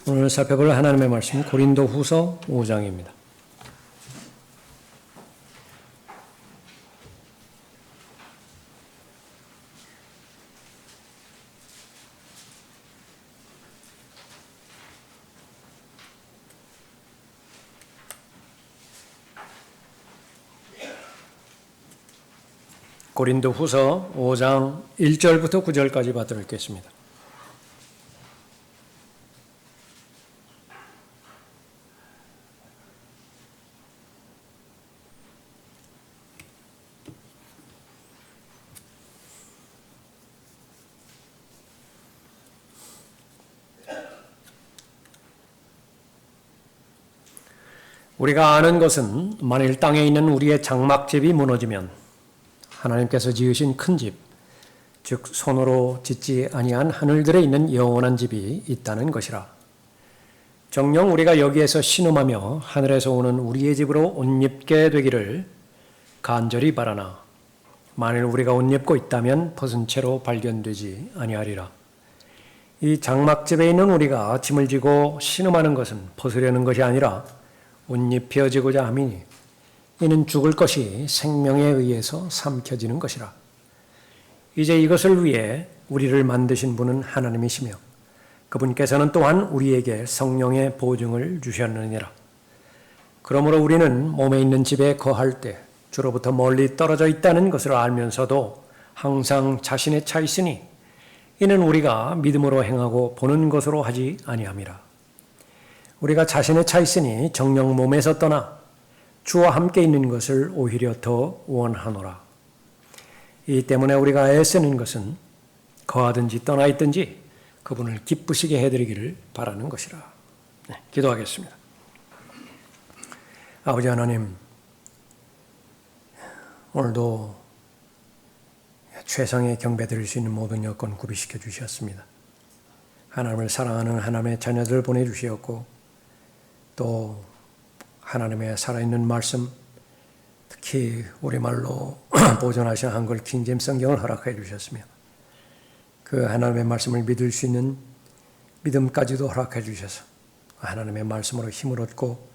오늘 살펴볼 하나님의 말씀은 고린도후서 5장입니다. 고린도후서 5장 1절부터 9절까지 받들어 읽겠습니다. 우리가 아는 것은 만일 땅에 있는 우리의 장막집이 무너지면 하나님께서 지으신 큰 집, 즉 손으로 짓지 아니한 하늘들에 있는 영원한 집이 있다는 것이라. 정녕 우리가 여기에서 신음하며 하늘에서 오는 우리의 집으로 옷 입게 되기를 간절히 바라나 만일 우리가 옷 입고 있다면 벗은 채로 발견되지 아니하리라. 이 장막집에 있는 우리가 짐을 지고 신음하는 것은 벗으려는 것이 아니라 옷 입혀지고자 함이니 이는 죽을 것이 생명에 의해서 삼켜지는 것이라. 이제 이것을 위해 우리를 만드신 분은 하나님이시며 그분께서는 또한 우리에게 성령의 보증을 주셨느니라. 그러므로 우리는 몸에 있는 집에 거할 때 주로부터 멀리 떨어져 있다는 것을 알면서도 항상 자신에 차 있으니 이는 우리가 믿음으로 행하고 보는 것으로 하지 아니함이라. 우리가 자신에 차 있으니 정녕 몸에서 떠나 주와 함께 있는 것을 오히려 더 원하노라. 이 때문에 우리가 애쓰는 것은 거하든지 떠나 있든지 그분을 기쁘시게 해드리기를 바라는 것이라. 네, 기도하겠습니다. 아버지 하나님, 오늘도 최상의 경배 드릴 수 있는 모든 여건 구비시켜 주셨습니다. 하나님을 사랑하는 하나님의 자녀들 보내주셨고 또 하나님의 살아있는 말씀, 특히 우리말로 보존하신 한글 킹제임스 성경을 허락해 주셨으며 그 하나님의 말씀을 믿을 수 있는 믿음까지도 허락해 주셔서 하나님의 말씀으로 힘을 얻고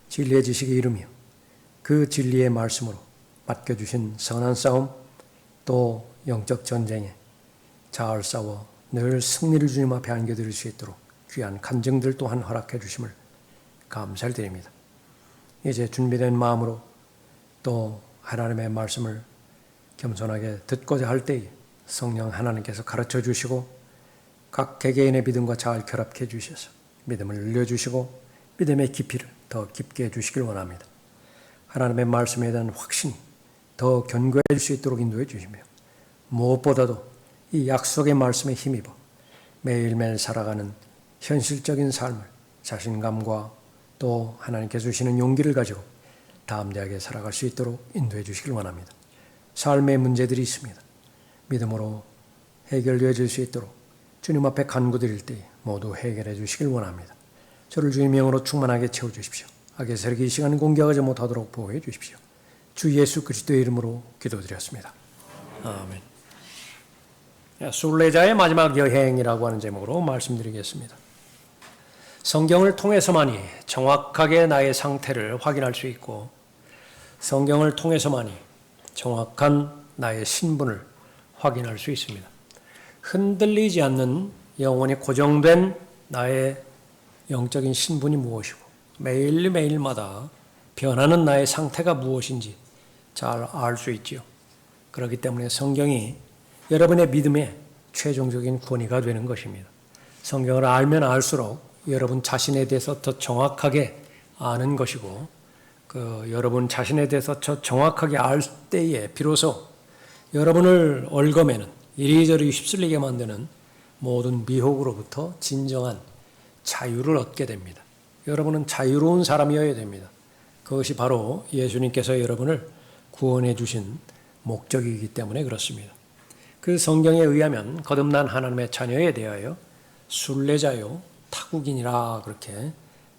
진리의 지식에 이르며 그 진리의 말씀으로 맡겨주신 선한 싸움 또 영적 전쟁에 잘 싸워 늘 승리를 주님 앞에 안겨드릴 수 있도록 귀한 간증들 또한 허락해 주심을 감사를 드립니다. 이제 준비된 마음으로 또 하나님의 말씀을 겸손하게 듣고자 할 때에 성령 하나님께서 가르쳐 주시고 각 개개인의 믿음과 잘 결합해 주셔서 믿음을 늘려주시고 믿음의 깊이를 더 깊게 해주시길 원합니다. 하나님의 말씀에 대한 확신이 더 견고해질 수 있도록 인도해 주시며 무엇보다도 이 약속의 말씀에 힘입어 매일매일 살아가는 현실적인 삶을 자신감과 또 하나님께서 주시는 용기를 가지고 담대하게 살아갈 수 있도록 인도해 주시길 원합니다. 삶의 문제들이 있습니다. 믿음으로 해결되어질 수 있도록 주님 앞에 간구드릴 때 모두 해결해 주시길 원합니다. 저를 주님의 영으로 충만하게 채워주십시오. 악의 세력이 이 시간 공격하지 못하도록 보호해 주십시오. 주 예수 그리스도의 이름으로 기도드렸습니다. 아멘. 순례자의 마지막 여행이라고 하는 제목으로 말씀드리겠습니다. 성경을 통해서만이 정확하게 나의 상태를 확인할 수 있고 성경을 통해서만이 정확한 나의 신분을 확인할 수 있습니다. 흔들리지 않는 영원히 고정된 나의 영적인 신분이 무엇이고 매일매일마다 변하는 나의 상태가 무엇인지 잘 알 수 있지요. 그렇기 때문에 성경이 여러분의 믿음의 최종적인 권위가 되는 것입니다. 성경을 알면 알수록 여러분 자신에 대해서 더 정확하게 아는 것이고 여러분 자신에 대해서 더 정확하게 알 때에 비로소 여러분을 얽어매는 이리저리 휩쓸리게 만드는 모든 미혹으로부터 진정한 자유를 얻게 됩니다. 여러분은 자유로운 사람이어야 됩니다. 그것이 바로 예수님께서 여러분을 구원해 주신 목적이기 때문에 그렇습니다. 그 성경에 의하면 거듭난 하나님의 자녀에 대하여 순례자요 타국인이라 그렇게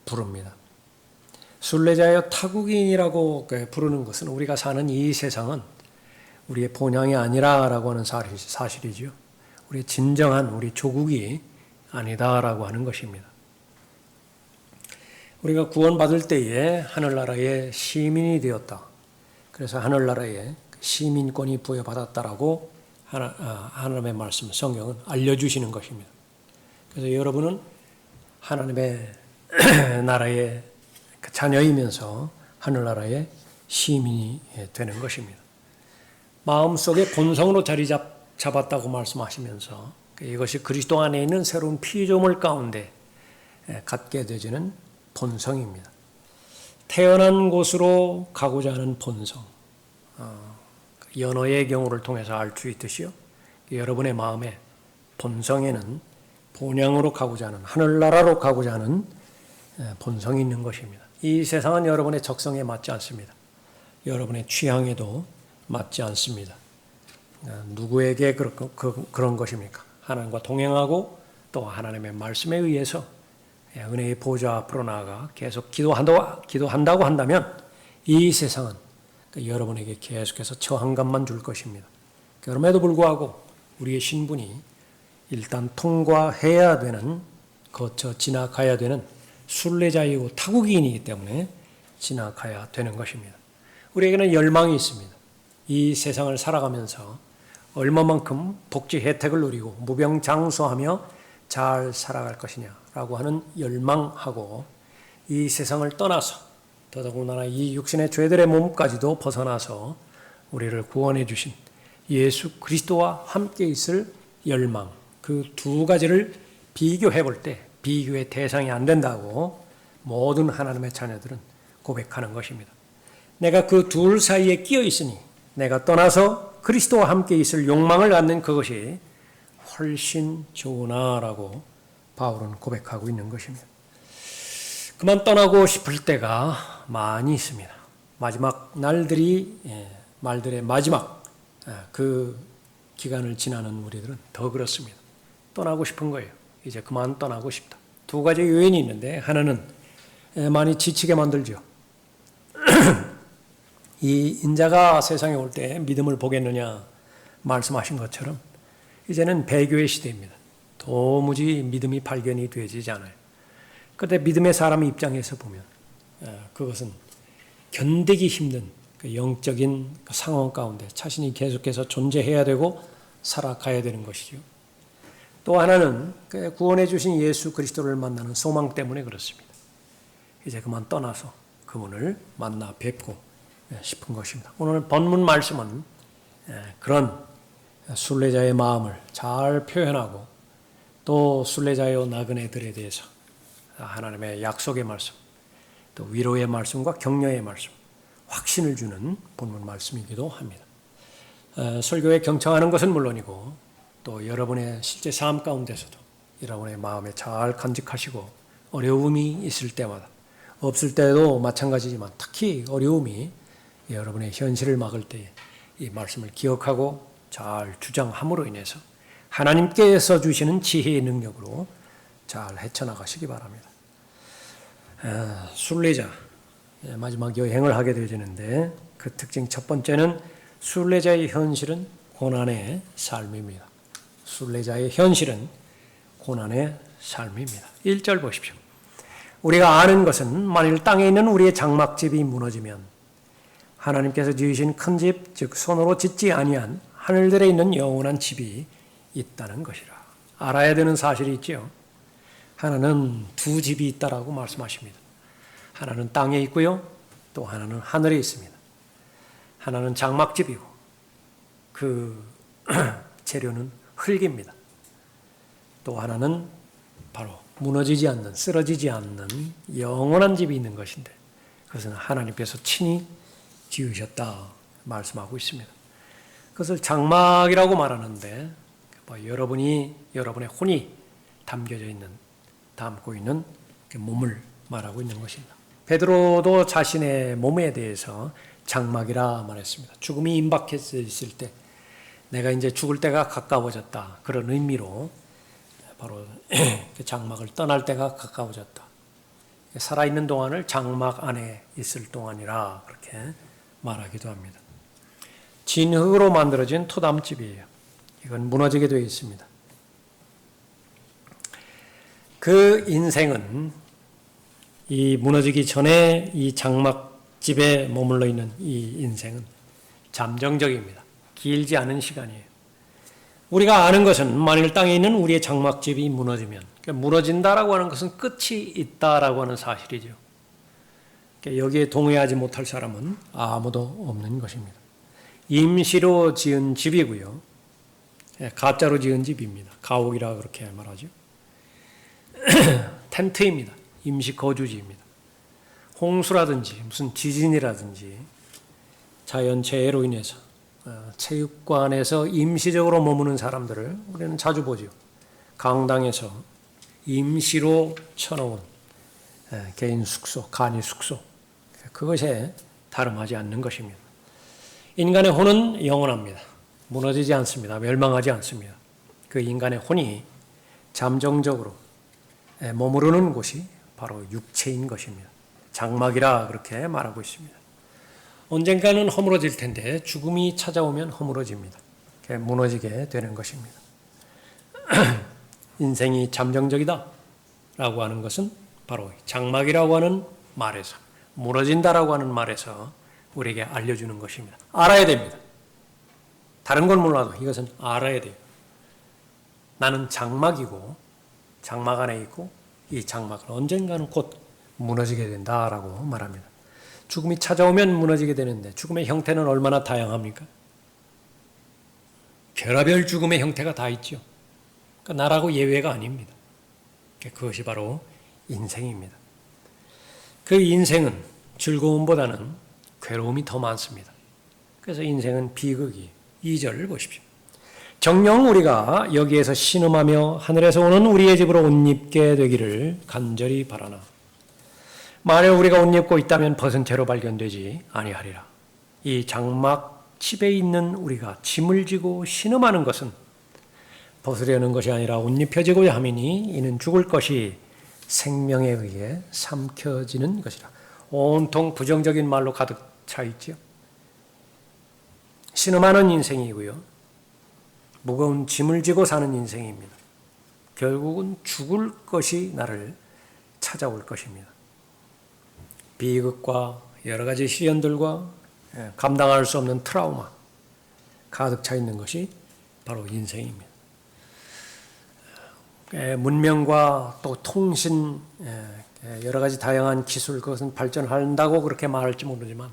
부릅니다. 순례자여 타국인이라고 부르는 것은 우리가 사는 이 세상은 우리의 본향이 아니라라고 하는 사실이죠. 우리 진정한 우리 조국이 아니다라고 하는 것입니다. 우리가 구원받을 때에 하늘나라의 시민이 되었다. 그래서 하늘나라에 시민권이 부여받았다라고 하나님의 말씀, 성경은 알려주시는 것입니다. 그래서 여러분은 하나님의 나라의 자녀이면서 하늘나라의 시민이 되는 것입니다. 마음속에 본성으로 자리 잡았다고 말씀하시면서 이것이 그리스도 안에 있는 새로운 피조물 가운데 갖게 되지는 본성입니다. 태어난 곳으로 가고자 하는 본성. 연어의 경우를 통해서 알 수 있듯이요. 여러분의 마음에 본성에는 본향으로 가고자 하는, 하늘나라로 가고자 하는 본성이 있는 것입니다. 이 세상은 여러분의 적성에 맞지 않습니다. 여러분의 취향에도 맞지 않습니다. 누구에게 그런 것입니까? 하나님과 동행하고 또 하나님의 말씀에 의해서 은혜의 보좌 앞으로 나아가 계속 기도한다고 한다면 이 세상은 여러분에게 계속해서 저항감만 줄 것입니다. 그럼에도 불구하고 우리의 신분이 일단 통과해야 되는, 거쳐 지나가야 되는 순례자이고 타국인이기 때문에 지나가야 되는 것입니다. 우리에게는 열망이 있습니다. 이 세상을 살아가면서 얼마만큼 복지 혜택을 누리고 무병장수하며 잘 살아갈 것이냐라고 하는 열망하고 이 세상을 떠나서 더더군다나 이 육신의 죄들의 몸까지도 벗어나서 우리를 구원해 주신 예수 그리스도와 함께 있을 열망, 그 두 가지를 비교해 볼 때 비교의 대상이 안 된다고 모든 하나님의 자녀들은 고백하는 것입니다. 내가 그 둘 사이에 끼어 있으니 내가 떠나서 그리스도와 함께 있을 욕망을 갖는 그것이 훨씬 좋으나라고 바울은 고백하고 있는 것입니다. 그만 떠나고 싶을 때가 많이 있습니다. 마지막 말들의 마지막 그 기간을 지나는 우리들은 더 그렇습니다. 떠나고 싶은 거예요. 이제 그만 떠나고 싶다. 두 가지 요인이 있는데 하나는 많이 지치게 만들죠. 이 인자가 세상에 올 때 믿음을 보겠느냐 말씀하신 것처럼 이제는 배교의 시대입니다. 도무지 믿음이 발견이 되지 않아요. 그런데 믿음의 사람 입장에서 보면 그것은 견디기 힘든 그 영적인 상황 가운데 자신이 계속해서 존재해야 되고 살아가야 되는 것이죠. 또 하나는 구원해 주신 예수 그리스도를 만나는 소망 때문에 그렇습니다. 이제 그만 떠나서 그분을 만나 뵙고 싶은 것입니다. 오늘 본문 말씀은 그런 순례자의 마음을 잘 표현하고 또 순례자요 나그네들에 대해서 하나님의 약속의 말씀, 또 위로의 말씀과 격려의 말씀, 확신을 주는 본문 말씀이기도 합니다. 설교에 경청하는 것은 물론이고 또 여러분의 실제 삶 가운데서도 여러분의 마음에 잘 간직하시고 어려움이 있을 때마다, 없을 때도 마찬가지지만 특히 어려움이 여러분의 현실을 막을 때에 이 말씀을 기억하고 잘 주장함으로 인해서 하나님께서 주시는 지혜의 능력으로 잘 헤쳐나가시기 바랍니다. 순례자, 마지막 여행을 하게 되어지는데 그 특징 첫 번째는 순례자의 현실은 고난의 삶입니다. 순례자의 현실은 고난의 삶입니다. 1절 보십시오. 우리가 아는 것은 만일 땅에 있는 우리의 장막집이 무너지면 하나님께서 지으신 큰 집, 즉 손으로 짓지 아니한 하늘들에 있는 영원한 집이 있다는 것이라. 알아야 되는 사실이 있죠. 하나는 두 집이 있다라고 말씀하십니다. 하나는 땅에 있고요. 또 하나는 하늘에 있습니다. 하나는 장막집이고 그 재료는 흙입니다. 또 하나는 바로 무너지지 않는, 쓰러지지 않는 영원한 집이 있는 것인데 그것은 하나님께서 친히 지으셨다 말씀하고 있습니다. 그것을 장막이라고 말하는데 여러분의 혼이 담고 있는 몸을 말하고 있는 것입니다. 베드로도 자신의 몸에 대해서 장막이라 말했습니다. 죽음이 임박해서 있을 때 내가 이제 죽을 때가 가까워졌다. 그런 의미로 바로 그 장막을 떠날 때가 가까워졌다. 살아있는 동안을 장막 안에 있을 동안이라 그렇게 말하기도 합니다. 진흙으로 만들어진 토담집이에요. 이건 무너지게 되어 있습니다. 그 인생은 이 무너지기 전에 이 장막집에 머물러 있는 이 인생은 잠정적입니다. 길지 않은 시간이에요. 우리가 아는 것은 만일 땅에 있는 우리의 장막집이 무너지면, 그러니까 무너진다라고 하는 것은 끝이 있다라고 하는 사실이죠. 그러니까 여기에 동의하지 못할 사람은 아무도 없는 것입니다. 임시로 지은 집이고요. 가짜로 지은 집입니다. 가옥이라 그렇게 말하죠. 텐트입니다. 임시 거주지입니다. 홍수라든지 무슨 지진이라든지 자연재해로 인해서 체육관에서 임시적으로 머무는 사람들을 우리는 자주 보죠. 강당에서 임시로 쳐놓은 개인 숙소, 간이 숙소, 그것에 다름하지 않는 것입니다. 인간의 혼은 영원합니다. 무너지지 않습니다. 멸망하지 않습니다. 그 인간의 혼이 잠정적으로 머무르는 곳이 바로 육체인 것입니다. 장막이라 그렇게 말하고 있습니다. 언젠가는 허물어질 텐데 죽음이 찾아오면 허물어집니다. 무너지게 되는 것입니다. 인생이 잠정적이다 라고 하는 것은 바로 장막이라고 하는 말에서, 무너진다라고 하는 말에서 우리에게 알려주는 것입니다. 알아야 됩니다. 다른 건 몰라도 이것은 알아야 돼요. 나는 장막이고 장막 안에 있고 이 장막은 언젠가는 곧 무너지게 된다라고 말합니다. 죽음이 찾아오면 무너지게 되는데 죽음의 형태는 얼마나 다양합니까? 별의별 죽음의 형태가 다 있죠. 그러니까 나라고 예외가 아닙니다. 그것이 바로 인생입니다. 그 인생은 즐거움보다는 괴로움이 더 많습니다. 그래서 인생은 비극이에요. 2절을 보십시오. 정녕 우리가 여기에서 신음하며 하늘에서 오는 우리의 집으로 옷 입게 되기를 간절히 바라나. 만일 우리가 옷 입고 있다면 벗은 채로 발견되지 아니하리라. 이 장막 집에 있는 우리가 짐을 지고 신음하는 것은 벗으려는 것이 아니라 옷 입혀지고자 함이니 이는 죽을 것이 생명에 의해 삼켜지는 것이라. 온통 부정적인 말로 가득 차 있죠. 신음하는 인생이고요. 무거운 짐을 지고 사는 인생입니다. 결국은 죽을 것이 나를 찾아올 것입니다. 비극과 여러 가지 시련들과 감당할 수 없는 트라우마 가득 차 있는 것이 바로 인생입니다. 문명과 또 통신 여러 가지 다양한 기술 그것은 발전한다고 그렇게 말할지 모르지만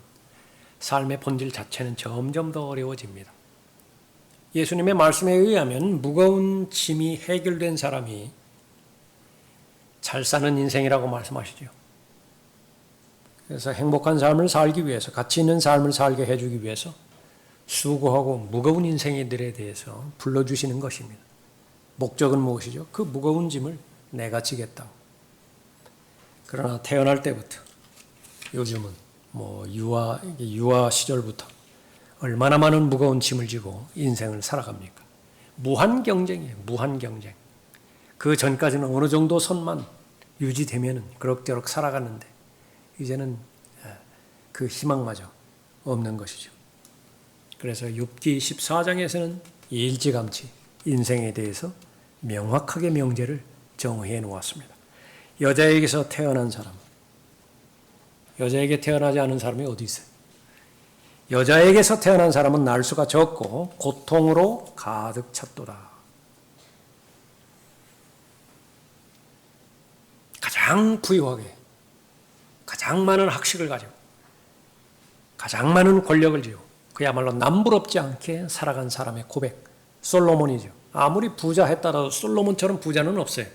삶의 본질 자체는 점점 더 어려워집니다. 예수님의 말씀에 의하면 무거운 짐이 해결된 사람이 잘 사는 인생이라고 말씀하시죠. 그래서 행복한 삶을 살기 위해서, 가치 있는 삶을 살게 해주기 위해서 수고하고 무거운 인생들에 대해서 불러주시는 것입니다. 목적은 무엇이죠? 그 무거운 짐을 내가 지겠다고. 그러나 태어날 때부터 요즘은 유아 시절부터 얼마나 많은 무거운 짐을 지고 인생을 살아갑니까? 무한 경쟁이에요. 무한 경쟁. 그 전까지는 어느 정도 선만 유지되면은 그럭저럭 살아갔는데 이제는 그 희망마저 없는 것이죠. 그래서 욥기 14장에서는 일찌감치 인생에 대해서 명확하게 명제를 정의해 놓았습니다. 여자에게서 태어난 사람, 여자에게 태어나지 않은 사람이 어디 있어요? 여자에게서 태어난 사람은 날수가 적고 고통으로 가득 찼도다. 가장 부유하게, 가장 많은 학식을 가지고, 가장 많은 권력을 지고, 그야말로 남부럽지 않게 살아간 사람의 고백, 솔로몬이죠. 아무리 부자 했다라도 솔로몬처럼 부자는 없어요.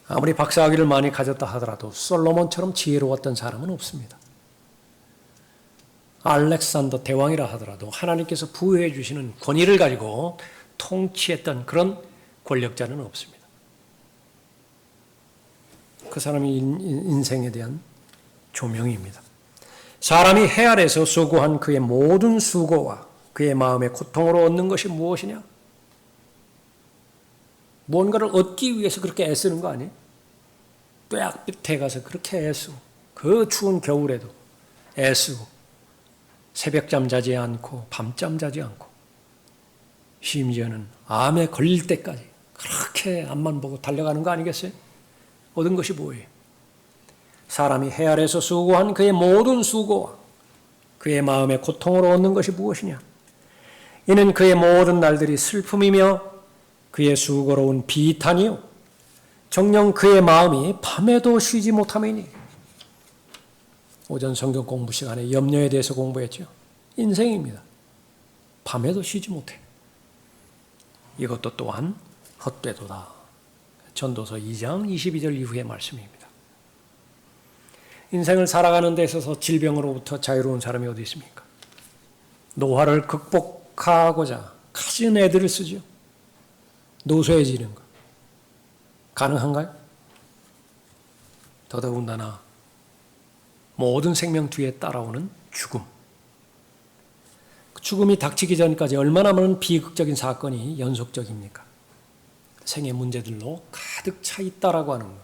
아무리 박사학위를 많이 가졌다 하더라도 솔로몬처럼 지혜로웠던 사람은 없습니다. 알렉산더 대왕이라 하더라도 하나님께서 부여해 주시는 권위를 가지고 통치했던 그런 권력자는 없습니다. 그 사람이 인생에 대한 조명입니다. 사람이 해 아래서 수고한 그의 모든 수고와 그의 마음의 고통으로 얻는 것이 무엇이냐? 무언가를 얻기 위해서 그렇게 애쓰는 거 아니에요? 뙤약 끝에 가서 그렇게 애쓰고 그 추운 겨울에도 애쓰고 새벽잠 자지 않고 밤잠 자지 않고 심지어는 암에 걸릴 때까지 그렇게 앞만 보고 달려가는 거 아니겠어요? 얻은 것이 뭐예요? 사람이 해 아래서 수고한 그의 모든 수고와 그의 마음의 고통으로 얻는 것이 무엇이냐? 이는 그의 모든 날들이 슬픔이며 그의 수고로운 비탄이요 정녕 그의 마음이 밤에도 쉬지 못함이니. 오전 성경 공부 시간에 염려에 대해서 공부했죠. 인생입니다. 밤에도 쉬지 못해. 이것도 또한 헛되도다. 전도서 2장 22절 이후의 말씀입니다. 인생을 살아가는 데 있어서 질병으로부터 자유로운 사람이 어디 있습니까? 노화를 극복하고자 갖은 애들을 쓰죠. 노쇠해지는 것. 가능한가요? 더더군다나 모든 생명 뒤에 따라오는 죽음. 죽음이 닥치기 전까지 얼마나 많은 비극적인 사건이 연속적입니까? 생의 문제들로 가득 차 있다라고 하는 것.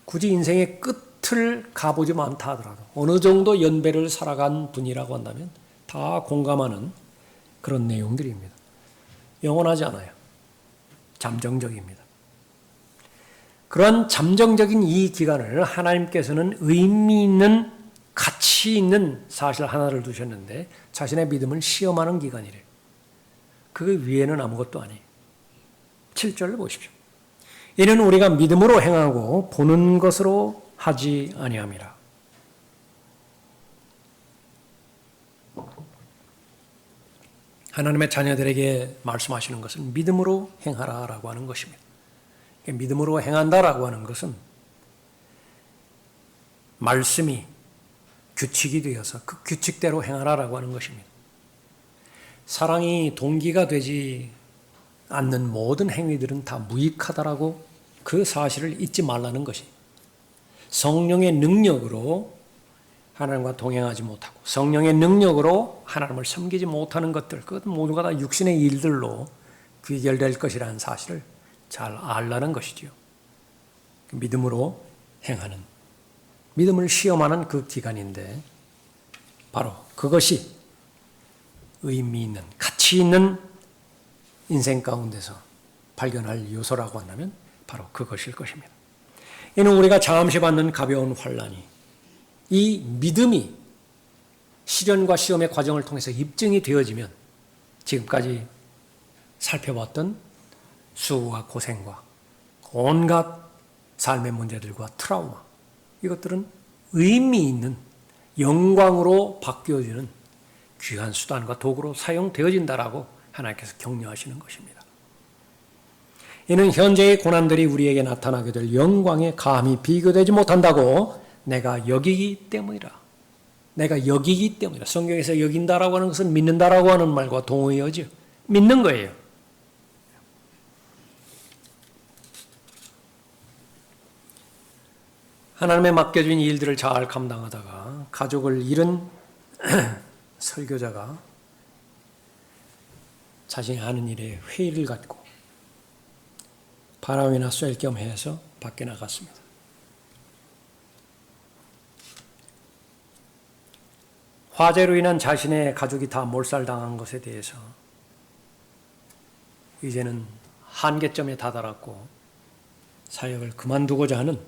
굳이 인생의 끝을 가보지 않다 하더라도 어느 정도 연배를 살아간 분이라고 한다면 다 공감하는 그런 내용들입니다. 영원하지 않아요. 잠정적입니다. 그러한 잠정적인 이 기간을 하나님께서는 의미 있는 가치 있는 사실 하나를 두셨는데 자신의 믿음을 시험하는 기간이래요. 그 위에는 아무것도 아니에요. 7절을 보십시오. 이는 우리가 믿음으로 행하고 보는 것으로 하지 아니함이라. 하나님의 자녀들에게 말씀하시는 것은 믿음으로 행하라라고 하는 것입니다. 믿음으로 행한다라고 하는 것은 말씀이 규칙이 되어서 그 규칙대로 행하라라고 하는 것입니다. 사랑이 동기가 되지 않는 모든 행위들은 다 무익하다라고 그 사실을 잊지 말라는 것이 성령의 능력으로 하나님과 동행하지 못하고 성령의 능력으로 하나님을 섬기지 못하는 것들 그것은 모두가 다 육신의 일들로 귀결될 것이라는 사실을 잘 알라는 것이지요. 믿음으로 행하는 믿음을 시험하는 그 기간인데 바로 그것이 의미 있는 가치 있는 인생 가운데서 발견할 요소라고 한다면 바로 그것일 것입니다. 이는 우리가 잠시 받는 가벼운 환난이 이 믿음이 시련과 시험의 과정을 통해서 입증이 되어지면 지금까지 살펴봤던 수고와 고생과 온갖 삶의 문제들과 트라우마 이것들은 의미 있는 영광으로 바뀌어지는 귀한 수단과 도구로 사용되어진다라고 하나님께서 격려하시는 것입니다. 이는 현재의 고난들이 우리에게 나타나게 될 영광에 감히 비교되지 못한다고 내가 여기기 때문이라. 내가 여기기 때문이라. 성경에서 여긴다라고 하는 것은 믿는다라고 하는 말과 동의어죠. 믿는 거예요. 하나님의 맡겨진 일들을 잘 감당하다가 가족을 잃은 설교자가 자신이 하는 일에 회의를 갖고 바람이나 쐴 겸 해서 밖에 나갔습니다. 화재로 인한 자신의 가족이 다 몰살당한 것에 대해서 이제는 한계점에 다다랐고 사역을 그만두고자 하는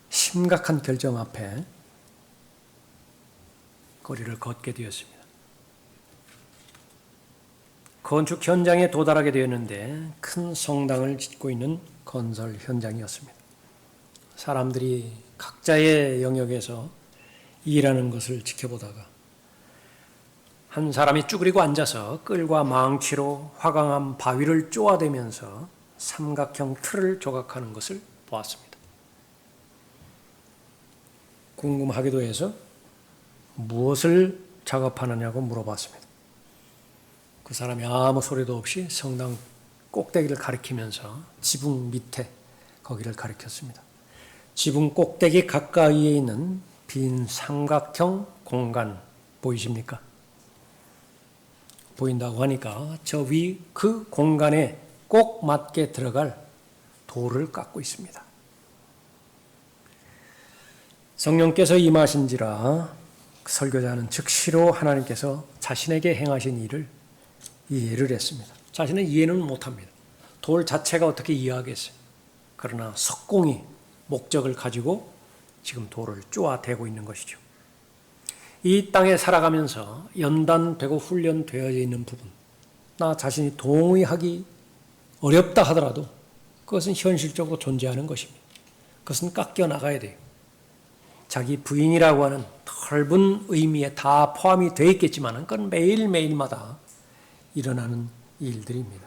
심각한 결정 앞에 거리를 걷게 되었습니다. 건축 현장에 도달하게 되었는데 큰 성당을 짓고 있는 건설 현장이었습니다. 사람들이 각자의 영역에서 일하는 것을 지켜보다가 한 사람이 쭈그리고 앉아서 끌과 망치로 화강암 바위를 쪼아대면서 삼각형 틀을 조각하는 것을 보았습니다. 궁금하기도 해서 무엇을 작업하느냐고 물어봤습니다. 그 사람이 아무 소리도 없이 성당 꼭대기를 가리키면서 지붕 밑에 거기를 가리켰습니다. 지붕 꼭대기 가까이에 있는 빈 삼각형 공간 보이십니까? 보인다고 하니까 저 위 그 공간에 꼭 맞게 들어갈 돌을 깎고 있습니다. 성령께서 임하신지라 설교자는 즉시로 하나님께서 자신에게 행하신 일을 이해를 했습니다. 자신은 이해는 못합니다. 돌 자체가 어떻게 이해하겠어요? 그러나 석공이 목적을 가지고 지금 돌을 쪼아대고 있는 것이죠. 이 땅에 살아가면서 연단되고 훈련되어 있는 부분, 나 자신이 동의하기 어렵다 하더라도 그것은 현실적으로 존재하는 것입니다. 그것은 깎여 나가야 돼요. 자기 부인이라고 하는 넓은 의미에 다 포함이 되어 있겠지만 그건 매일매일마다 일어나는 일들입니다.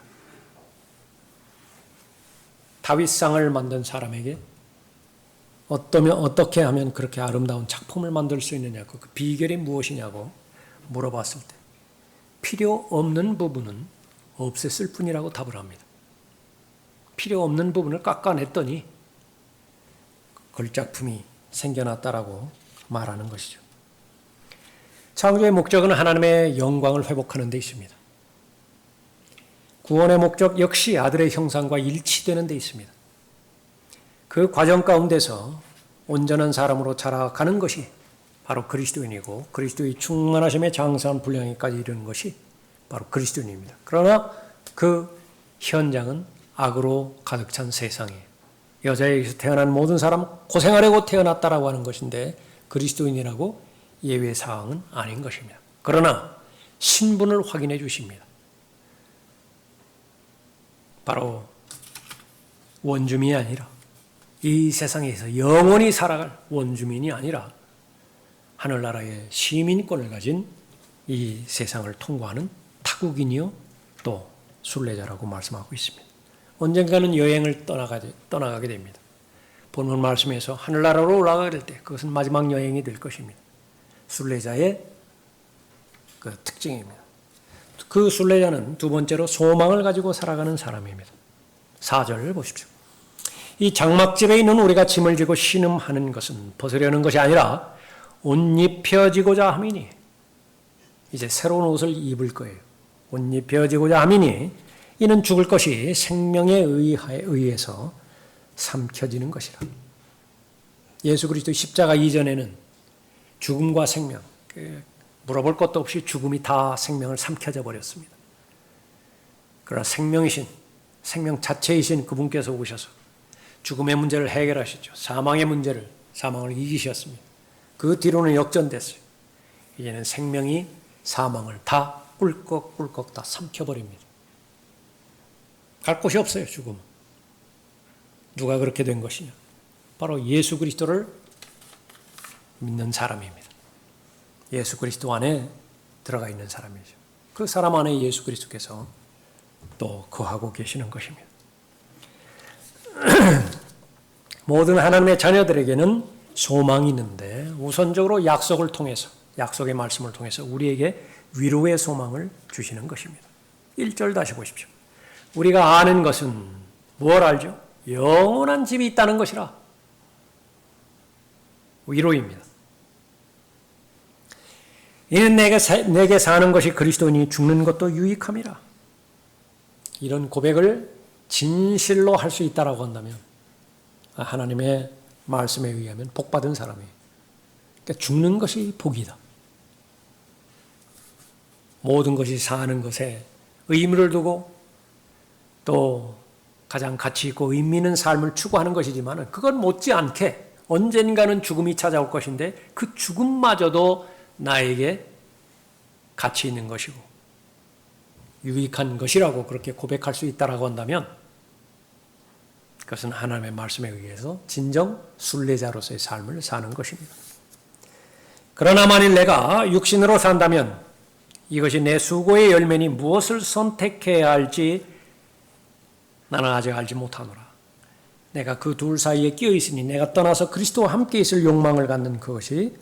다윗상을 만든 사람에게 어떻게 하면 그렇게 아름다운 작품을 만들 수 있느냐고, 그 비결이 무엇이냐고 물어봤을 때 필요 없는 부분은 없앴을 뿐이라고 답을 합니다. 필요 없는 부분을 깎아냈더니 걸작품이 생겨났다라고 말하는 것이죠. 창조의 목적은 하나님의 영광을 회복하는 데 있습니다. 구원의 목적 역시 아들의 형상과 일치되는 데 있습니다. 그 과정 가운데서 온전한 사람으로 자라가는 것이 바로 그리스도인이고, 그리스도의 충만하심에 장사한 분량에까지 이르는 것이 바로 그리스도인입니다. 그러나 그 현장은 악으로 가득 찬 세상이에요. 여자에게서 태어난 모든 사람 고생하려고 태어났다라고 하는 것인데 그리스도인이라고 예외 사항은 아닌 것입니다. 그러나 신분을 확인해 주십니다. 바로 원주민이 아니라, 이 세상에서 영원히 살아갈 원주민이 아니라 하늘나라의 시민권을 가진 이 세상을 통과하는 타국인이요 또 순례자라고 말씀하고 있습니다. 언젠가는 여행을 떠나가게 됩니다. 본문 말씀에서 하늘나라로 올라가게 될 때 그것은 마지막 여행이 될 것입니다. 순례자의 그 특징입니다. 그 순례자는 두 번째로 소망을 가지고 살아가는 사람입니다. 4절 보십시오. 이 장막집에 있는 우리가 짐을 지고 신음하는 것은 벗으려는 것이 아니라 옷 입혀지고자 함이니, 이제 새로운 옷을 입을 거예요. 옷 입혀지고자 함이니 이는 죽을 것이 생명에 의해서 삼켜지는 것이라. 예수 그리스도 십자가 이전에는 죽음과 생명, 물어볼 것도 없이 죽음이 다 생명을 삼켜져 버렸습니다. 그러나 생명이신, 생명 자체이신 그분께서 오셔서 죽음의 문제를 해결하셨죠. 사망을 이기셨습니다. 그 뒤로는 역전됐어요. 이제는 생명이 사망을 다 꿀꺽꿀꺽 다 삼켜버립니다. 갈 곳이 없어요, 죽음은. 누가 그렇게 된 것이냐? 바로 예수 그리스도를 믿는 사람입니다. 예수 그리스도 안에 들어가 있는 사람이죠. 그 사람 안에 예수 그리스도께서 또 거하고 계시는 것입니다. 모든 하나님의 자녀들에게는 소망이 있는데 우선적으로 약속을 통해서, 약속의 말씀을 통해서 우리에게 위로의 소망을 주시는 것입니다. 1절 다시 보십시오. 우리가 아는 것은 뭘 알죠? 영원한 집이 있다는 것이라. 위로입니다. 이는 내게 사는 것이 그리스도니 죽는 것도 유익함이라. 이런 고백을 진실로 할 수 있다라고 한다면 하나님의 말씀에 의하면 복받은 사람이에요. 그러니까 죽는 것이 복이다. 모든 것이 사는 것에 의미를 두고 또 가장 가치 있고 의미 있는 삶을 추구하는 것이지만 그건 못지않게 언젠가는 죽음이 찾아올 것인데 그 죽음마저도 나에게 가치 있는 것이고 유익한 것이라고 그렇게 고백할 수 있다라고 한다면 그것은 하나님의 말씀에 의해서 진정 순례자로서의 삶을 사는 것입니다. 그러나 만일 내가 육신으로 산다면 이것이 내 수고의 열매니 무엇을 선택해야 할지 나는 아직 알지 못하노라. 내가 그 둘 사이에 끼어 있으니 내가 떠나서 그리스도와 함께 있을 욕망을 갖는 그것이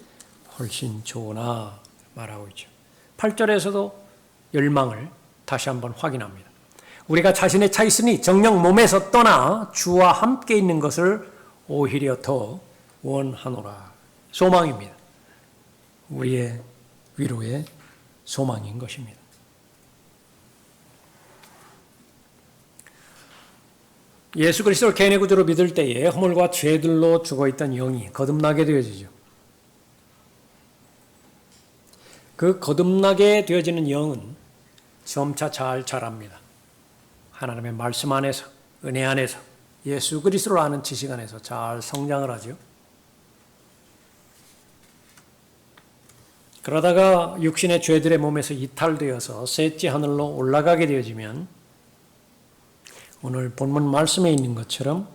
훨씬 좋으나 말하고 있죠. 8절에서도 열망을 다시 한번 확인합니다. 우리가 자신에 차 있으니 정녕 몸에서 떠나 주와 함께 있는 것을 오히려 더 원하노라. 소망입니다. 우리의 위로의 소망인 것입니다. 예수 그리스도를 개인의 구주로 믿을 때에 허물과 죄들로 죽어있던 영이 거듭나게 되어지죠. 그 거듭나게 되어지는 영은 점차 잘 자랍니다. 하나님의 말씀 안에서, 은혜 안에서, 예수 그리스도를 아는 지식 안에서 잘 성장을 하죠. 그러다가 육신의 죄들의 몸에서 이탈되어서 셋째 하늘로 올라가게 되어지면 오늘 본문 말씀에 있는 것처럼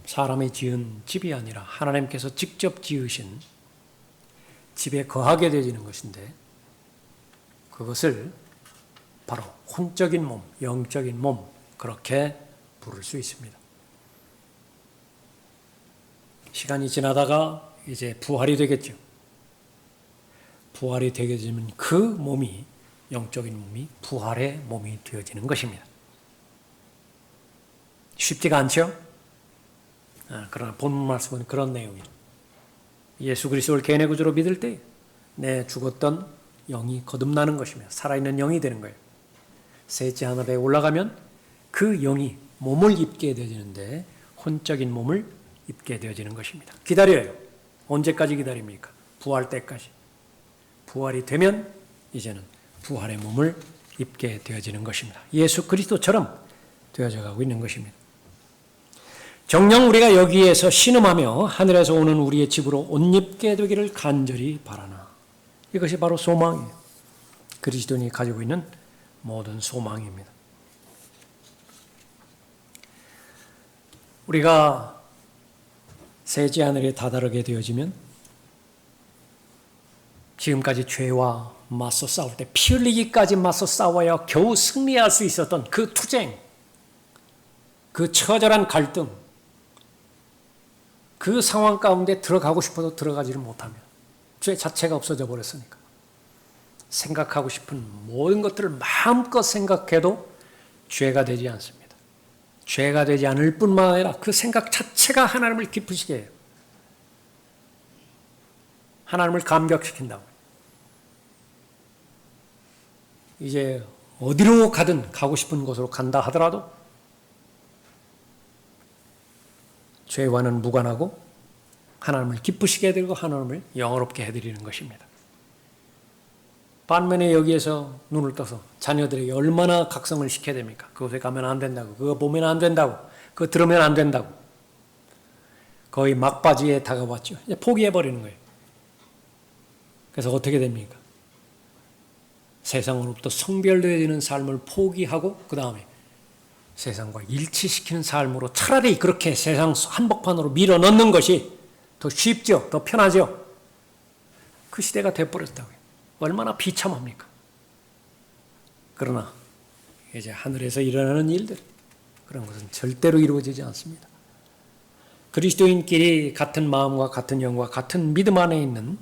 사람이 지은 집이 아니라 하나님께서 직접 지으신 집에 거하게 되어지는 것인데 그것을 바로 혼적인 몸, 영적인 몸 그렇게 부를 수 있습니다. 시간이 지나다가 이제 부활이 되겠죠. 부활이 되게 되면 그 몸이 영적인 몸이 부활의 몸이 되어지는 것입니다. 쉽지가 않죠? 그러나 본문 말씀은 그런 내용이에요. 예수 그리스도를 개인의 구주로 믿을 때 내 죽었던 영이 거듭나는 것이며 살아있는 영이 되는 거예요. 셋째 하늘에 올라가면 그 영이 몸을 입게 되어지는데 혼적인 몸을 입게 되어지는 것입니다. 기다려요. 언제까지 기다립니까? 부활 때까지. 부활이 되면 이제는 부활의 몸을 입게 되어지는 것입니다. 예수 그리스도처럼 되어져 가고 있는 것입니다. 정녕 우리가 여기에서 신음하며 하늘에서 오는 우리의 집으로 옷 입게 되기를 간절히 바라나. 이것이 바로 소망이에요. 그리스도인이 가지고 있는 모든 소망입니다. 우리가 셋째 하늘에 다다르게 되어지면 지금까지 죄와 맞서 싸울 때 피 흘리기까지 맞서 싸워야 겨우 승리할 수 있었던 그 투쟁, 그 처절한 갈등, 그 상황 가운데 들어가고 싶어도 들어가지를 못하면 죄 자체가 없어져 버렸으니까 생각하고 싶은 모든 것들을 마음껏 생각해도 죄가 되지 않습니다. 죄가 되지 않을 뿐만 아니라 그 생각 자체가 하나님을 기쁘시게 해요. 하나님을 감격시킨다고. 이제 어디로 가든 가고 싶은 곳으로 간다 하더라도 죄와는 무관하고 하나님을 기쁘시게 해드리고 하나님을 영화롭게 해드리는 것입니다. 반면에 여기에서 눈을 떠서 자녀들에게 얼마나 각성을 시켜야 됩니까? 그곳에 가면 안 된다고, 그거 보면 안 된다고, 그거 들으면 안 된다고. 거의 막바지에 다가왔죠. 이제 포기해버리는 거예요. 그래서 어떻게 됩니까? 세상으로부터 성별되어지는 삶을 포기하고 그 다음에 세상과 일치시키는 삶으로 차라리 그렇게 세상 한복판으로 밀어넣는 것이 더 쉽죠. 더 편하죠. 그 시대가 돼버렸다고요. 얼마나 비참합니까? 그러나 이제 하늘에서 일어나는 일들 그런 것은 절대로 이루어지지 않습니다. 그리스도인끼리 같은 마음과 같은 영과 같은 믿음 안에 있는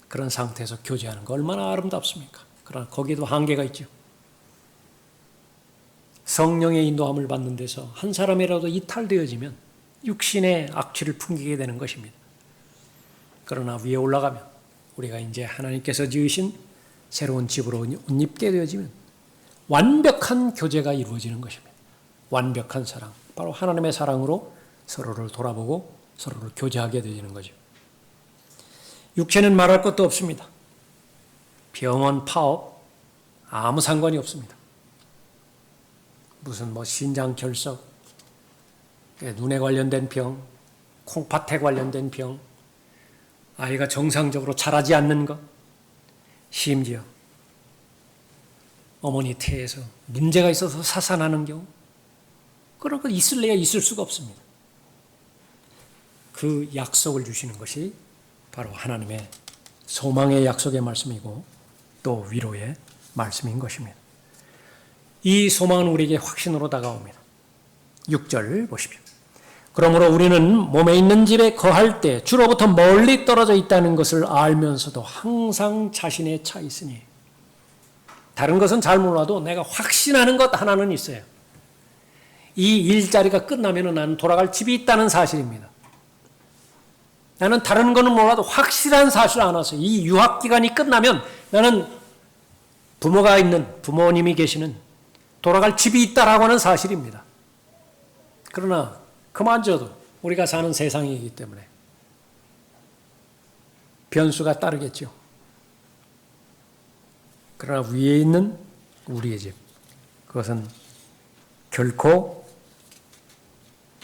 그런 상태에서 교제하는 거 얼마나 아름답습니까? 그러나 거기에도 한계가 있죠. 성령의 인도함을 받는 데서 한 사람이라도 이탈되어지면 육신의 악취를 풍기게 되는 것입니다. 그러나 위에 올라가면 우리가 이제 하나님께서 지으신 새로운 집으로 옷 입게 되어지면 완벽한 교제가 이루어지는 것입니다. 완벽한 사랑, 바로 하나님의 사랑으로 서로를 돌아보고 서로를 교제하게 되는 거죠. 육체는 말할 것도 없습니다. 병원, 파업 아무 상관이 없습니다. 무슨 신장 결석, 눈에 관련된 병, 콩팥에 관련된 병, 아이가 정상적으로 자라지 않는 것, 심지어 어머니 태에서 문제가 있어서 사산하는 경우, 그런 것 있을래야 있을 수가 없습니다. 그 약속을 주시는 것이 바로 하나님의 소망의 약속의 말씀이고 또 위로의 말씀인 것입니다. 이 소망은 우리에게 확신으로 다가옵니다. 6절 보십시오. 그러므로 우리는 몸에 있는 집에 거할 때 주로부터 멀리 떨어져 있다는 것을 알면서도 항상 자신에 차 있으니. 다른 것은 잘 몰라도 내가 확신하는 것 하나는 있어요. 이 일자리가 끝나면 나는 돌아갈 집이 있다는 사실입니다. 나는 다른 거는 몰라도 확실한 사실을 알아서 이 유학기간이 끝나면 나는 부모가 있는, 부모님이 계시는 돌아갈 집이 있다라고 하는 사실입니다. 그러나 그마저도 우리가 사는 세상이기 때문에 변수가 따르겠죠. 그러나 위에 있는 우리의 집, 그것은 결코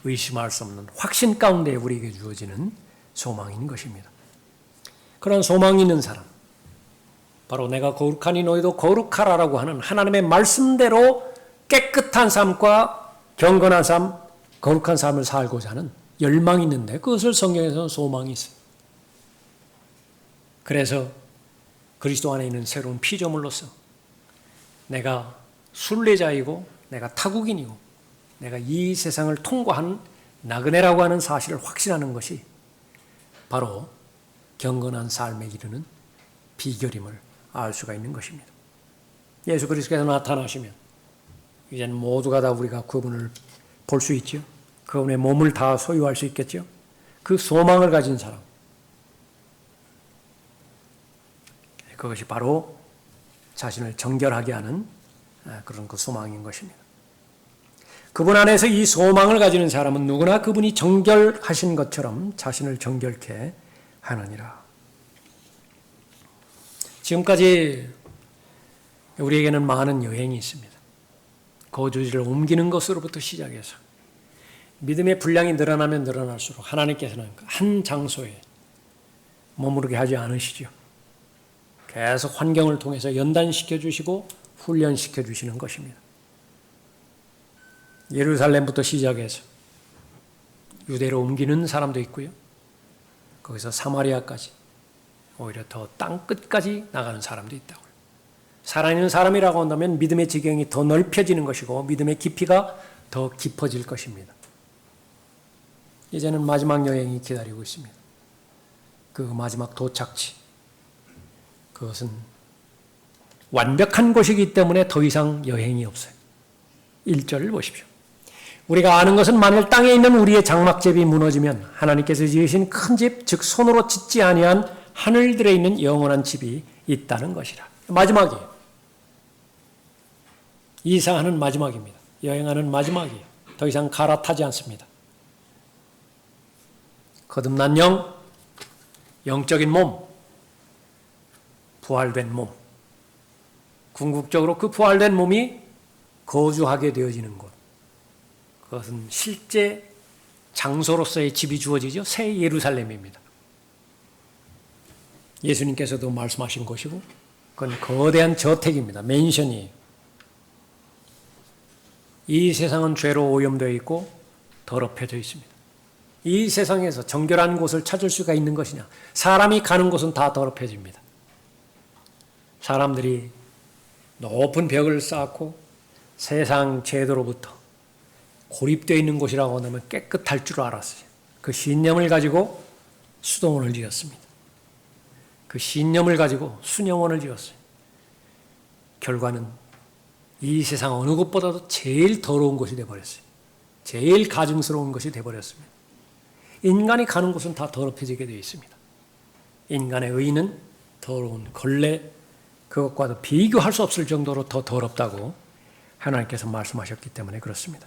의심할 수 없는 확신 가운데 우리에게 주어지는 소망인 것입니다. 그런 소망이 있는 사람, 바로 내가 거룩하니 너희도 거룩하라라고 하는 하나님의 말씀대로 깨끗한 삶과 경건한 삶, 거룩한 삶을 살고자 하는 열망이 있는데 그것을 성경에서는 소망이 있어요. 그래서 그리스도 안에 있는 새로운 피조물로서 내가 순례자이고 내가 타국인이고 내가 이 세상을 통과한 나그네라고 하는 사실을 확신하는 것이 바로 경건한 삶에 이르는 비결임을 알 수가 있는 것입니다. 예수 그리스도께서 나타나시면 이제는 모두가 다 우리가 그분을 볼 수 있죠. 그분의 몸을 다 소유할 수 있겠죠. 그 소망을 가진 사람, 그것이 바로 자신을 정결하게 하는 그런 그 소망인 것입니다. 그분 안에서 이 소망을 가지는 사람은 누구나 그분이 정결하신 것처럼 자신을 정결케 하느니라. 지금까지 우리에게는 많은 여행이 있습니다. 거주지를 옮기는 것으로부터 시작해서 믿음의 분량이 늘어나면 늘어날수록 하나님께서는 한 장소에 머무르게 하지 않으시죠. 계속 환경을 통해서 연단시켜 주시고 훈련시켜 주시는 것입니다. 예루살렘부터 시작해서 유대로 옮기는 사람도 있고요. 거기서 사마리아까지 오히려 더 땅끝까지 나가는 사람도 있다고요. 살아있는 사람이라고 한다면 믿음의 지경이 더 넓혀지는 것이고 믿음의 깊이가 더 깊어질 것입니다. 이제는 마지막 여행이 기다리고 있습니다. 그 마지막 도착지, 그것은 완벽한 곳이기 때문에 더 이상 여행이 없어요. 1절을 보십시오. 우리가 아는 것은 만일 땅에 있는 우리의 장막집이 무너지면 하나님께서 지으신 큰 집, 즉 손으로 짓지 아니한 하늘들에 있는 영원한 집이 있다는 것이라. 마지막이에요. 이사하는 마지막입니다. 여행하는 마지막이에요. 더 이상 갈아타지 않습니다. 거듭난 영, 영적인 몸, 부활된 몸, 궁극적으로 그 부활된 몸이 거주하게 되어지는 곳, 그것은 실제 장소로서의 집이 주어지죠. 새 예루살렘입니다. 예수님께서도 말씀하신 것이고 그건 거대한 저택입니다. 맨션이에요. 이 세상은 죄로 오염되어 있고 더럽혀져 있습니다. 이 세상에서 정결한 곳을 찾을 수가 있는 것이냐? 사람이 가는 곳은 다 더럽혀집니다. 사람들이 높은 벽을 쌓고 세상 죄도로부터 고립되어 있는 곳이라고 한다면 깨끗할 줄 알았어요. 그 신념을 가지고 수도원을 지었습니다. 그 신념을 가지고 수녀원을 지었어요. 결과는 이 세상 어느 곳보다도 제일 더러운 곳이 되어버렸어요. 제일 가증스러운 것이 되어버렸습니다. 인간이 가는 곳은 다 더럽혀지게 되어 있습니다. 인간의 의는 더러운 걸레, 그것과도 비교할 수 없을 정도로 더 더럽다고 하나님께서 말씀하셨기 때문에 그렇습니다.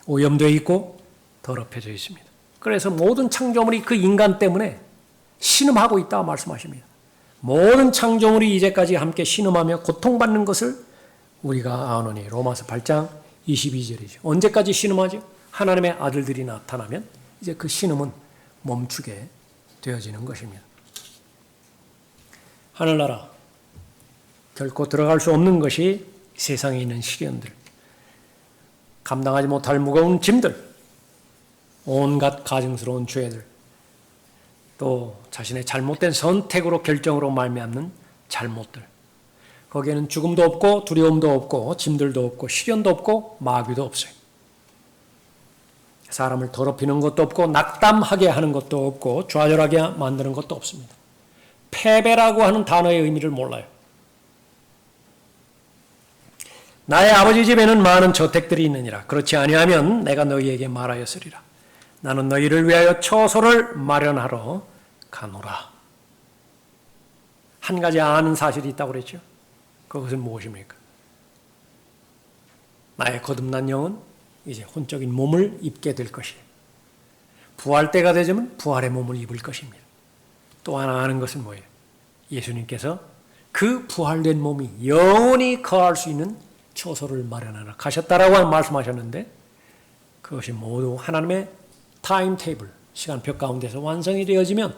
오염되어 있고 더럽혀져 있습니다. 그래서 모든 창조물이 그 인간 때문에 신음하고 있다 말씀하십니다. 모든 창조물이 이제까지 함께 신음하며 고통받는 것을 우리가 아노니. 로마서 8장 22절이죠. 언제까지 신음하죠? 하나님의 아들들이 나타나면 이제 그 신음은 멈추게 되어지는 것입니다. 하늘나라, 결코 들어갈 수 없는 것이 세상에 있는 시련들, 감당하지 못할 무거운 짐들, 온갖 가증스러운 죄들, 또 자신의 잘못된 선택으로 결정으로 말미암는 잘못들, 거기에는 죽음도 없고 두려움도 없고 짐들도 없고 시련도 없고 마귀도 없어요. 사람을 더럽히는 것도 없고 낙담하게 하는 것도 없고 좌절하게 만드는 것도 없습니다. 패배라고 하는 단어의 의미를 몰라요. 나의 아버지 집에는 많은 저택들이 있느니라. 그렇지 아니하면 내가 너희에게 말하였으리라. 나는 너희를 위하여 처소를 마련하러 가노라. 한 가지 아는 사실이 있다고 그랬죠. 그것은 무엇입니까? 나의 거듭난 영은 이제 혼적인 몸을 입게 될 것이에요. 부활 때가 되면 부활의 몸을 입을 것입니다. 또 하나 아는 것은 뭐예요? 예수님께서 그 부활된 몸이 영원히 거할 수 있는 처소를 마련하러 가셨다라고 말씀하셨는데 그것이 모두 하나님의 타임 테이블, 시간표 가운데서 완성이 되어지면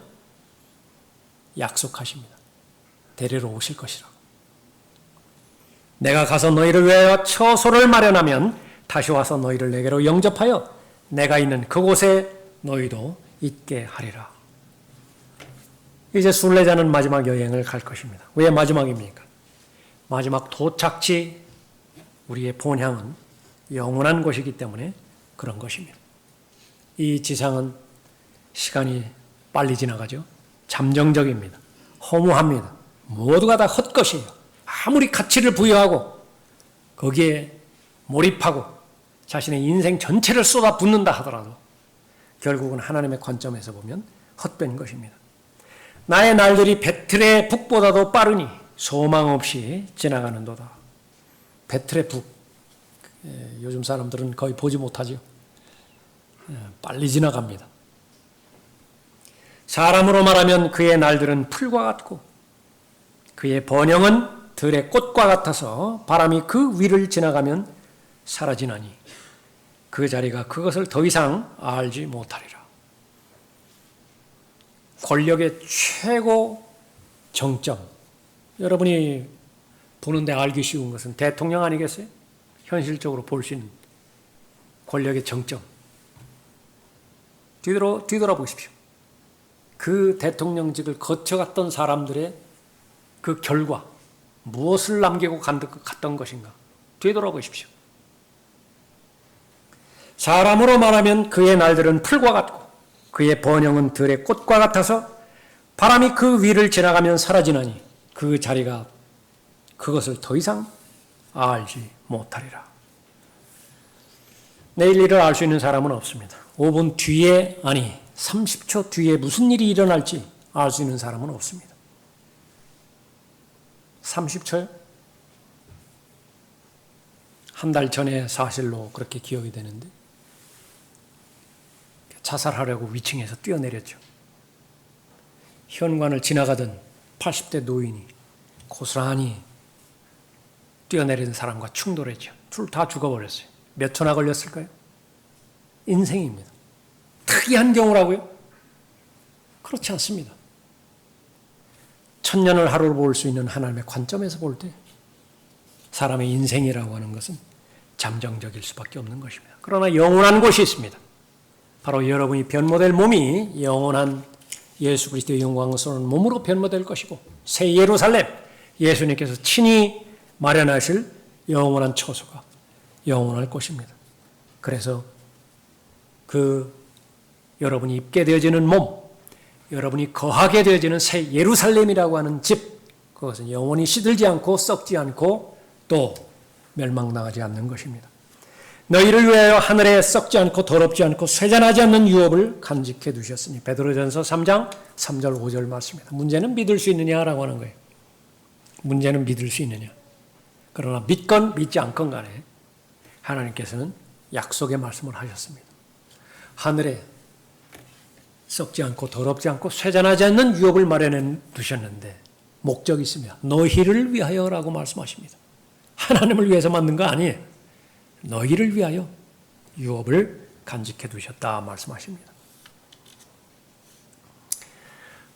약속하십니다. 데리러 오실 것이라고. 내가 가서 너희를 위하여 처소를 마련하면 다시 와서 너희를 내게로 영접하여 내가 있는 그곳에 너희도 있게 하리라. 이제 순례자는 마지막 여행을 갈 것입니다. 왜 마지막입니까? 마지막 도착지, 우리의 본향은 영원한 곳이기 때문에 그런 것입니다. 이 지상은 시간이 빨리 지나가죠. 잠정적입니다. 허무합니다. 모두가 다 헛것이에요. 아무리 가치를 부여하고 거기에 몰입하고 자신의 인생 전체를 쏟아붓는다 하더라도 결국은 하나님의 관점에서 보면 헛된 것입니다. 나의 날들이 배틀의 북보다도 빠르니 소망 없이 지나가는도다. 배틀의 북, 요즘 사람들은 거의 보지 못하죠. 빨리 지나갑니다. 사람으로 말하면 그의 날들은 풀과 같고 그의 번영은 들의 꽃과 같아서 바람이 그 위를 지나가면 사라지나니 그 자리가 그것을 더 이상 알지 못하리라. 권력의 최고 정점, 여러분이 보는데 알기 쉬운 것은 대통령 아니겠어요? 현실적으로 볼 수 있는 권력의 정점. 뒤돌아보십시오. 그 대통령직을 거쳐갔던 사람들의 그 결과, 무엇을 남기고 갔던 것인가? 뒤돌아보십시오. 사람으로 말하면 그의 날들은 풀과 같고 그의 번영은 들의 꽃과 같아서 바람이 그 위를 지나가면 사라지나니 그 자리가 그것을 더 이상 알지 못하리라. 내일 일을 알 수 있는 사람은 없습니다. 5분 뒤에, 아니 30초 뒤에 무슨 일이 일어날지 알 수 있는 사람은 없습니다. 30초요? 한 달 전의 사실로 그렇게 기억이 되는데 자살하려고 위층에서 뛰어내렸죠. 현관을 지나가던 80대 노인이 고스란히 뛰어내리는 사람과 충돌했죠. 둘 다 죽어버렸어요. 몇 초나 걸렸을까요? 인생입니다. 특이한 경우라고요? 그렇지 않습니다. 천년을 하루로 볼 수 있는 하나님의 관점에서 볼 때 사람의 인생이라고 하는 것은 잠정적일 수밖에 없는 것입니다. 그러나 영원한 곳이 있습니다. 바로 여러분이 변모될 몸이 영원한 예수 그리스도의 영광스러운 몸으로 변모될 것이고 새 예루살렘, 예수님께서 친히 마련하실 영원한 처소가 영원할 것입니다. 그래서 그 여러분이 입게 되어지는 몸, 여러분이 거하게 되어지는 새 예루살렘이라고 하는 집, 그것은 영원히 시들지 않고 썩지 않고 또 멸망당하지 않는 것입니다. 너희를 위하여 하늘에 썩지 않고 더럽지 않고 쇠잔하지 않는 유업을 간직해 두셨으니 베드로전서 3장 3절 5절 말씀입니다. 문제는 믿을 수 있느냐라고 하는 거예요. 문제는 믿을 수 있느냐. 그러나 믿건 믿지 않건 간에 하나님께서는 약속의 말씀을 하셨습니다. 하늘에 썩지 않고 더럽지 않고 쇠잔하지 않는 유업을 마련해 두셨는데 목적이 있습니다. 너희를 위하여라고 말씀하십니다. 하나님을 위해서 만든 거 아니에요. 너희를 위하여 유업을 간직해 두셨다 말씀하십니다.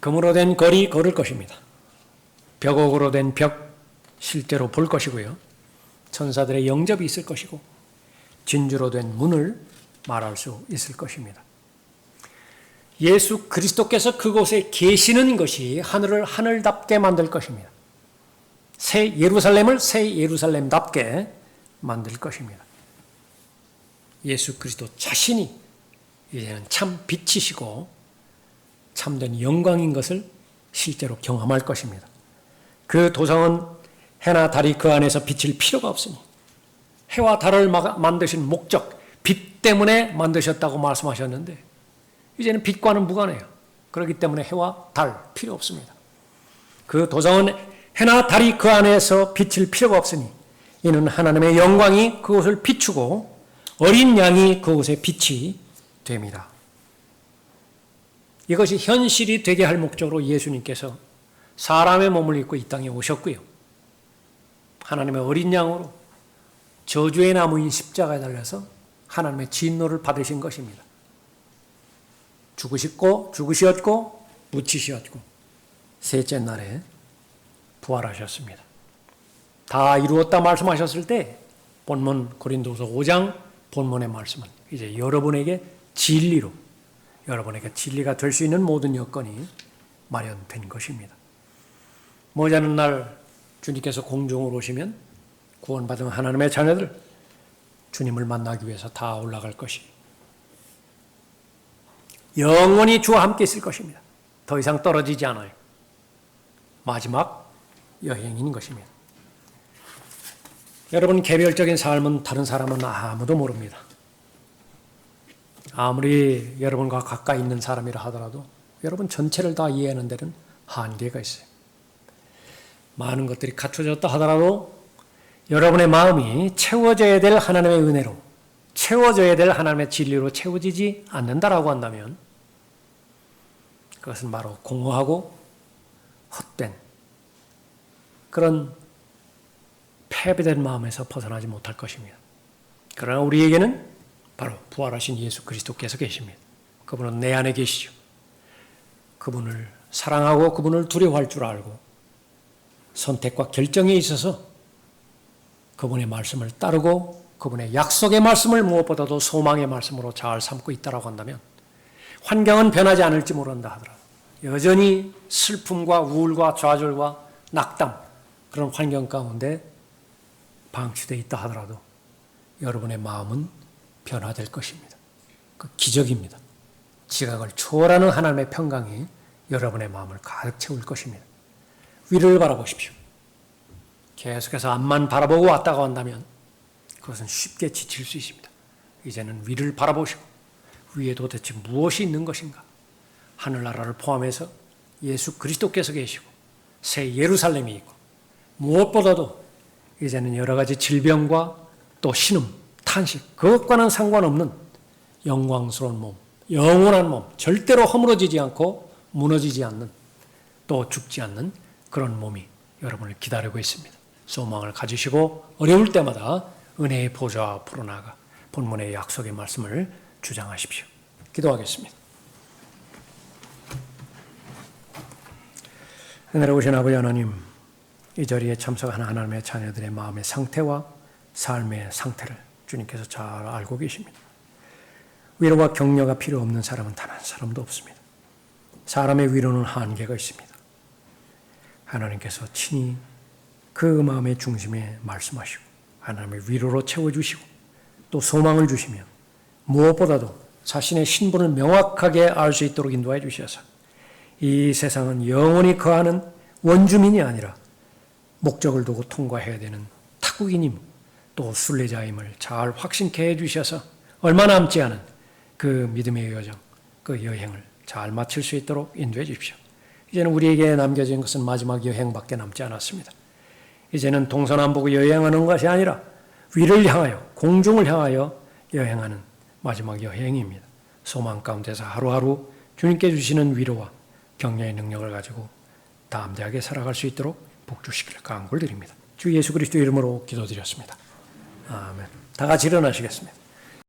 금으로 된 거리 걸을 것입니다. 벽옥으로 된 벽 실제로 볼 것이고요. 천사들의 영접이 있을 것이고 진주로 된 문을 말할 수 있을 것입니다. 예수 그리스도께서 그곳에 계시는 것이 하늘을 하늘답게 만들 것입니다. 새 예루살렘을 새 예루살렘답게 만들 것입니다. 예수 그리스도 자신이 이제는 참 빛이시고 참된 영광인 것을 실제로 경험할 것입니다. 그 도성은 해나 달이 그 안에서 비칠 필요가 없으니 해와 달을 만드신 목적, 빛 때문에 만드셨다고 말씀하셨는데 이제는 빛과는 무관해요. 그렇기 때문에 해와 달 필요 없습니다. 그 도성은 해나 달이 그 안에서 비칠 필요가 없으니 이는 하나님의 영광이 그곳을 비추고 어린 양이 그곳에 빛이 됩니다. 이것이 현실이 되게 할 목적으로 예수님께서 사람의 몸을 입고 이 땅에 오셨고요. 하나님의 어린 양으로 저주의 나무인 십자가에 달려서 하나님의 진노를 받으신 것입니다. 죽으셨고 묻히셨고 셋째 날에 부활하셨습니다. 다 이루었다 말씀하셨을 때 본문 고린도서 5장 본문의 말씀은 이제 여러분에게 진리로, 여러분에게 진리가 될 수 있는 모든 여건이 마련된 것입니다. 머지않은 날 주님께서 공중으로 오시면 구원받은 하나님의 자녀들 주님을 만나기 위해서 다 올라갈 것이 영원히 주와 함께 있을 것입니다. 더 이상 떨어지지 않아요. 마지막 여행인 것입니다. 여러분, 개별적인 삶은 다른 사람은 아무도 모릅니다. 아무리 여러분과 가까이 있는 사람이라 하더라도 여러분 전체를 다 이해하는 데는 한계가 있어요. 많은 것들이 갖춰졌다 하더라도 여러분의 마음이 채워져야 될 하나님의 은혜로, 채워져야 될 하나님의 진리로 채워지지 않는다라고 한다면 그것은 바로 공허하고 헛된 그런 패배된 마음에서 벗어나지 못할 것입니다. 그러나 우리에게는 바로 부활하신 예수 그리스도께서 계십니다. 그분은 내 안에 계시죠. 그분을 사랑하고 그분을 두려워할 줄 알고 선택과 결정에 있어서 그분의 말씀을 따르고 그분의 약속의 말씀을 무엇보다도 소망의 말씀으로 잘 삼고 있다고 한다면 환경은 변하지 않을지 모른다 하더라도 여전히 슬픔과 우울과 좌절과 낙담 그런 환경 가운데 방치되어 있다 하더라도 여러분의 마음은 변화될 것입니다. 그 기적입니다. 지각을 초월하는 하나님의 평강이 여러분의 마음을 가득 채울 것입니다. 위를 바라보십시오. 계속해서 앞만 바라보고 왔다고 한다면 그것은 쉽게 지칠 수 있습니다. 이제는 위를 바라보시고 위에 도대체 무엇이 있는 것인가? 하늘나라를 포함해서 예수 그리스도께서 계시고 새 예루살렘이 있고 무엇보다도 이제는 여러 가지 질병과 또 신음, 탄식, 그것과는 상관없는 영광스러운 몸, 영원한 몸, 절대로 허물어지지 않고 무너지지 않는 또 죽지 않는 그런 몸이 여러분을 기다리고 있습니다. 소망을 가지시고 어려울 때마다 은혜의 보좌 앞으로 나아가 본문의 약속의 말씀을 주장하십시오. 기도하겠습니다. 은혜로우신 아버지 하나님, 이 자리에 참석한 하나님의 자녀들의 마음의 상태와 삶의 상태를 주님께서 잘 알고 계십니다. 위로와 격려가 필요 없는 사람은 단 한 사람도 없습니다. 사람의 위로는 한계가 있습니다. 하나님께서 친히 그 마음의 중심에 말씀하시고 하나님의 위로로 채워주시고 또 소망을 주시며 무엇보다도 자신의 신분을 명확하게 알 수 있도록 인도해 주셔서 이 세상은 영원히 거하는 원주민이 아니라 목적을 두고 통과해야 되는 타국이님 또 순례자임을 잘 확신케 해주셔서 얼마 남지 않은 그 믿음의 여정, 그 여행을 잘 마칠 수 있도록 인도해 주십시오. 이제는 우리에게 남겨진 것은 마지막 여행밖에 남지 않았습니다. 이제는 동서남북 여행하는 것이 아니라 위를 향하여 공중을 향하여 여행하는 마지막 여행입니다. 소망 가운데서 하루하루 주님께 주시는 위로와 격려의 능력을 가지고 담대하게 살아갈 수 있도록 복주시기를 간구를 드립니다. 주 예수 그리스도 이름으로 기도드렸습니다. 아멘. 다 같이 일어나시겠습니다.